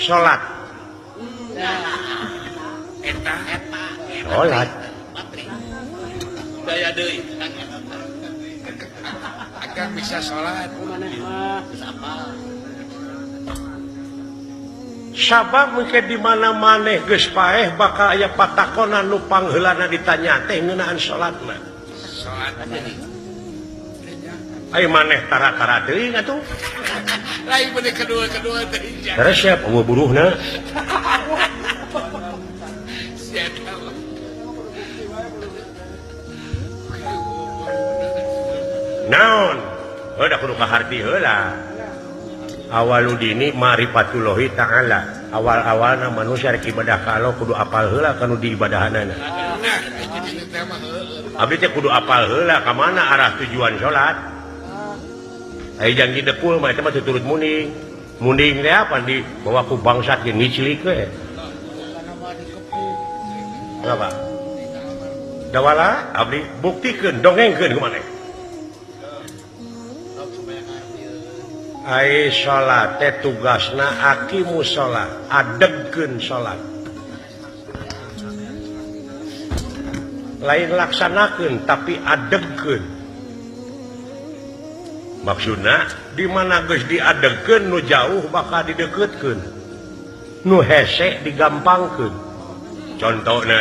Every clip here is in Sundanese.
salat salat daya deui akan bisa salat sabab mungkin di mana-mana geus paeh bakal aya patakonan nu pangheulana ditanya teh ngeunaan salatna salat ai maneh tara-tara teuing atuh lain bener kedua teh terus siap buruhna siap naon udah kudu kaharti heula awaludini ma'rifatullahi ta'ala awal-awalna manusia rek ibadah ka Allah kudu apal heula kanu diibadahanana abdi teh kudu apal heula ka mana arah tujuan salat aya janji dekul mah eta mah tuturut munding teh apa di bawa ku bangsat ge ngicilik we apa dawala abdi buktikeun dongengkeun ku maneh ai salat teh tugasna aqimus shalah adegkeun salat lain laksanakeun tapi adegkeun maksudna di mana geus diadegkeun nu jauh bakal dideketkeun nu hese digampangkeun contohna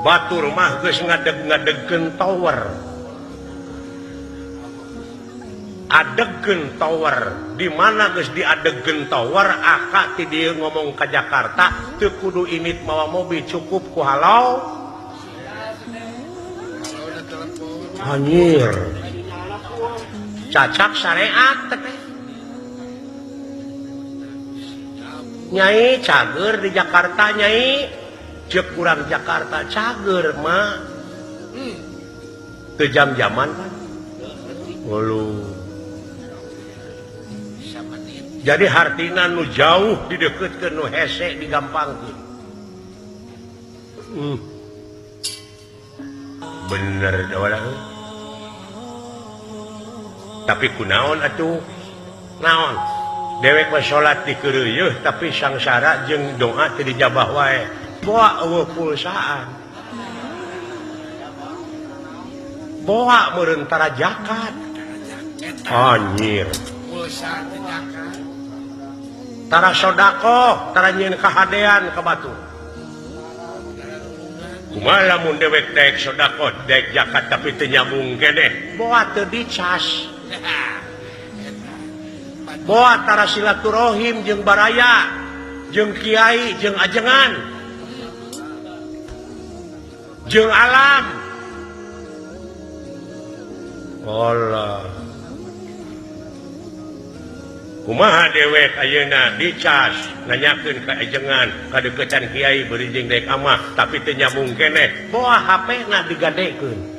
batur mah geus ngadeg-ngadegkeun tower adegkeun tower di mana geus diadegkeun tower aka ti dieu ngomong ka Jakarta teu kudu init mawa mobil cukup ku halau anjir cacak syariat teh nyai cager di Jakarta nyai ceuk urang Jakarta cager mah teu jam-jaman kan ulu jadi hartina nu jauh dideketkeun nu hese digampangkeun bener dawala tapi kunaon atuh naon dewek mah salat dikeureuh tapi sangsara jeung doa teu dijabah wae boa eueuh pulsaan boa meureun tara zakat anjir pulsa teh zakat tara sodako tara nyieun kahadean ka batu kumaha lamun dewek daek sodako daek zakat tapi teu nyambung keneh boa teu dicas boa tara silaturahim jeung baraya jeung kiai jeung ajengan jeung alam Allah kumaha dewek ayeuna dicas nanyakeun ka ajengan kadeukeutan kiai beureun jeung daek amah tapi teu nyambung keneh boa HP-na digadekeun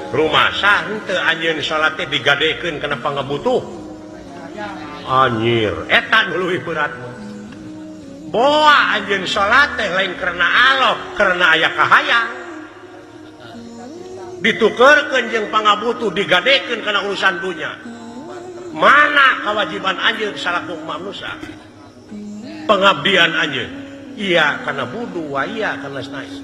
rumah sah henteu anjeun salat teh digadekeun kana pangabutuh anjir eta nu leuwih berat boa anjeun salat teh lain karena Allah karena aya kahayang ditukeurkeun jeung pangabutuh digadekeun kana urusan dunya mana kewajiban anjeun salaku manusia pengabdian anjeun iya kana budu wa iya kana sanes